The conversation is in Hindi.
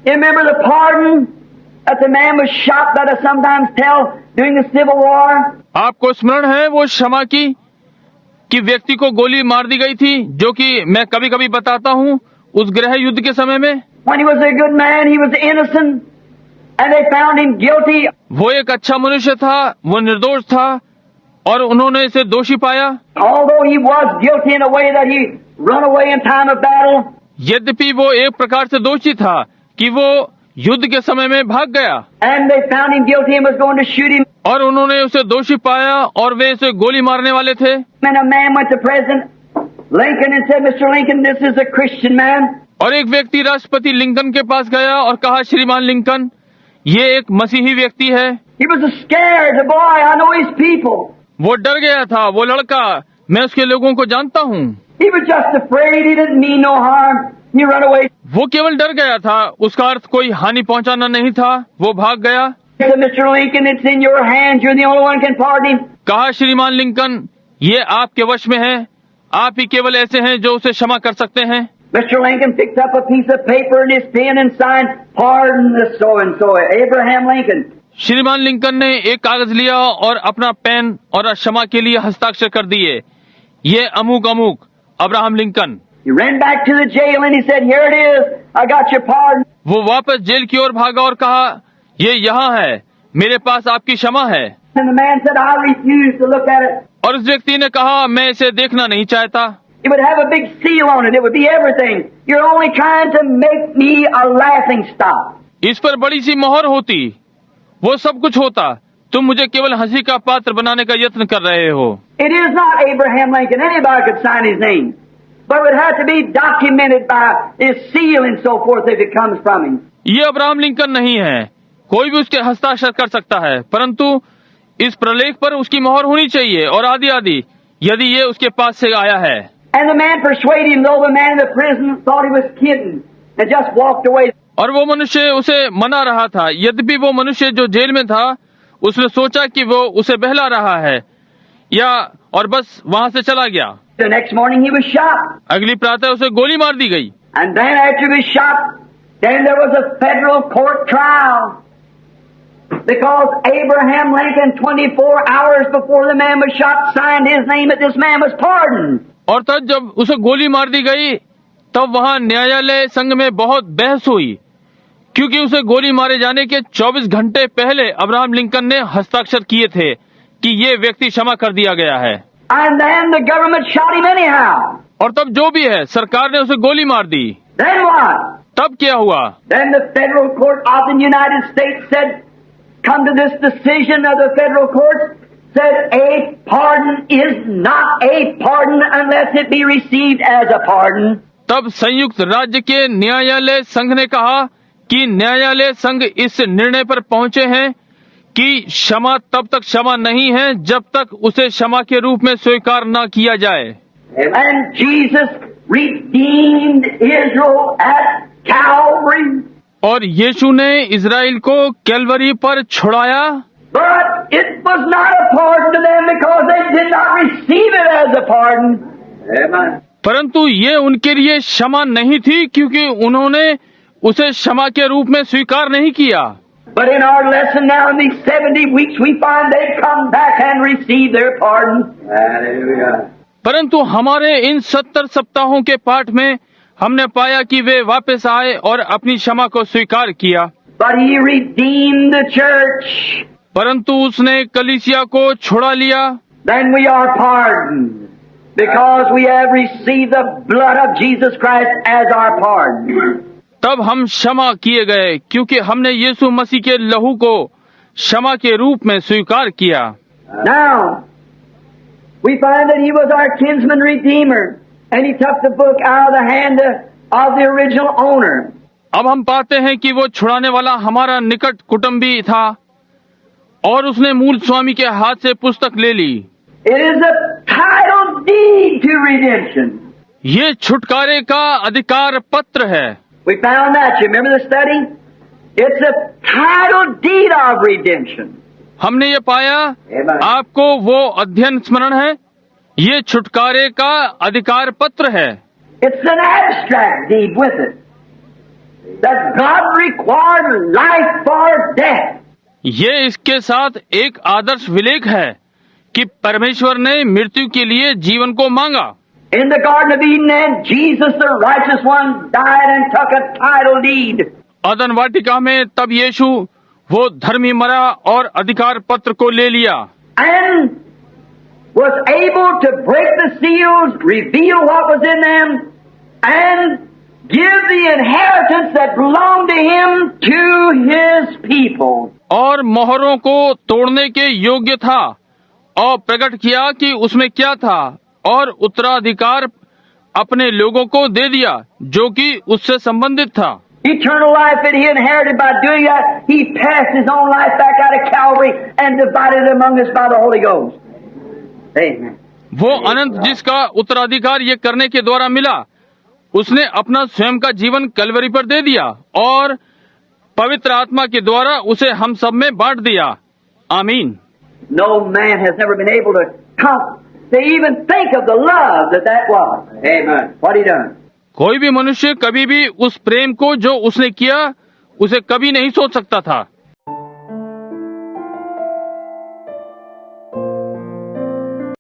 You remember the pardon that the man was shot that I sometimes tell during the Civil War? आपको स्मरण है वो क्षमा की कि व्यक्ति को गोली मार दी गई थी, जो कि मैं कभी कभी बताता हूँ उस गृह युद्ध के समय में। When he was a good man, he was innocent, and they found him guilty. वो एक अच्छा मनुष्य था, वो निर्दोष था और उन्होंने इसे दोषी पाया। Although he was guilty in a way that he run away in time of battle. यद्यपि वो एक प्रकार से दोषी था कि वो युद्ध के समय में भाग गया, And they found him guilty and was going to shoot him. और उन्होंने उसे दोषी पाया और वे उसे गोली मारने वाले थे। And a man went to President Lincoln and said, Mr. Lincoln, this is a Christian man. और एक व्यक्ति राष्ट्रपति लिंकन के पास गया और कहा, श्रीमान लिंकन, ये एक मसीही व्यक्ति है। He was scared, the boy, I know his people. वो डर गया था, वो लड़का, मैं उसके लोगों को जानता हूँ। He was just afraid, he didn't mean no harm. He ran away. वो केवल डर गया था, उसका अर्थ कोई हानि पहुंचाना नहीं था, वो भाग गया। He said, Mr. Lincoln, it's in your hands, you're the only one can pardon him. कहा, श्रीमान लिंकन, ये आपके वश में है, आप ही केवल ऐसे हैं जो उसे क्षमा कर सकते हैं। Mr. Lincoln picked up a piece of paper and his pen and signed, pardon the so-and-so, Abraham Lincoln. श्रीमान लिंकन ने एक कागज लिया और अपना पेन और क्षमा के लिए हस्ताक्षर कर दिए, ये अमुक अमुक Abraham Lincoln. He ran back to the jail and he said, here it is, I got your pardon. वो वापस जेल की ओर भागा और कहा, ये यहाँ है, मेरे पास आपकी क्षमा है। And the man said, I refuse to look at it. और उस व्यक्ति ने कहा, मैं इसे देखना नहीं चाहता। It would have a big seal on it, it would be everything. You're only trying to make me a laughing stock. इस पर बड़ी सी मोहर होती, वो सब कुछ होता, तुम मुझे केवल हंसी का पात्र बनाने का यत्न कर रहे हो। It is not Abraham Lincoln, anybody could sign his name. But it would have to be documented by his seal and so forth if it comes from him. ये अब्राहम लिंकन नहीं है, कोई भी उसके हस्ताक्षर कर सकता है, परंतु इस प्रलेख पर उसकी मोहर होनी चाहिए और आदि आदि, यदि ये उसके पास से आया है। And the man persuaded him, though the man in the prison thought he was kidding and just walked away. और वो मनुष्य उसे मना रहा था, यद्यपि वो मनुष्य जो जेल में था, उसने सोचा कि वो उसे बहला रहा है या और बस वहाँ से चला गया। The next morning he was shot. अगली प्रातः उसे गोली मार दी गई। And then after he was shot, then there was a federal court trial. Because Abraham Lincoln, 24 hours before the man was shot, signed his name that this man was pardoned. और तब जब उसे गोली मार दी गई, तब वहाँ न्यायालय संघ में बहुत बहस हुई, क्योंकि उसे गोली मारे जाने के 24 घंटे पहले अब्राहम लिंकन ने हस्ताक्षर किए थे कि ये व्यक्ति क्षमा कर दिया गया है। And then the government shot him anyhow. और तब जो भी है, सरकार ने उसे गोली मार दी। Then what? तब क्या हुआ? Then the federal court of the United States said, come to this decision of the federal court, said a pardon is not a pardon unless it be received as a pardon. तब संयुक्त राज्य के न्यायालय संघ ने कहा कि न्यायालय संघ इस निर्णय पर पहुंचे हैं कि क्षमा तब तक क्षमा नहीं है जब तक उसे क्षमा के रूप में स्वीकार न किया जाए। And Jesus redeemed Israel at Calvary. और यीशु ने इज़राइल को कैलवरी पर छुड़ाया, But it was not a pardon to them because they did not receive it as a pardon. Amen. परंतु ये उनके लिए क्षमा नहीं थी क्योंकि उन्होंने उसे क्षमा के रूप में स्वीकार नहीं किया। But in our lesson now in these 70 weeks we find they come back and receive their pardon. Hallelujah. परंतु हमारे इन 70 सप्ताहों के पाठ में हमने पाया कि वे वापस आए और अपनी क्षमा को स्वीकार किया। But he redeemed the church. परंतु उसने कलीसिया को छुड़ा लिया। Then we are pardoned because we have received the blood of Jesus Christ as our pardon. तब हम क्षमा किए गए क्योंकि हमने यीशु मसीह के लहू को क्षमा के रूप में स्वीकार किया। Now we find that he was our kinsman redeemer and he took the book out of the hand of the original owner. अब हम पाते हैं कि वो छुड़ाने वाला हमारा निकट कुटुंबी था और उसने मूल स्वामी के हाथ से पुस्तक ले ली। It is a title deed to redemption. ये छुटकारे का अधिकार पत्र है। We found that. You remember the study? It's a title deed of redemption. हमने ये पाया, Amen. आपको वो अध्ययन स्मरण है, ये छुटकारे का अधिकार पत्र है। It's an abstract deed with it. that God required life for death. ये इसके साथ एक आदर्श विलेख है कि परमेश्वर ने मृत्यु के लिए जीवन को मांगा। In the Garden of Eden, and Jesus, the righteous one, died and took a title deed. अदन वाटिका में तब यीशु वो धर्मी मरा और अधिकार पत्र को ले लिया And was able to break the seals, reveal what was in them, and give the inheritance that belonged to him to his people. और मोहरों को तोड़ने के योग्य था और प्रकट किया कि उसमें क्या था और उत्तराधिकार अपने लोगों को दे दिया जो कि उससे संबंधित था। Eternal life that he inherited by doing that, he passed his own life back out of Calvary and divided it among us by the Holy Ghost. Amen. वो अनंत जिसका उत्तराधिकार ये करने के द्वारा मिला, उसने अपना स्वयं का जीवन कलवरी पर दे दिया और पवित्र आत्मा के द्वारा उसे हम सब में बांट दिया। आमीन। No man has never been able to even think of the love that was. Amen. What he done? कोई भी मनुष्य कभी भी उस प्रेम को जो उसने किया उसे कभी नहीं सोच सकता था।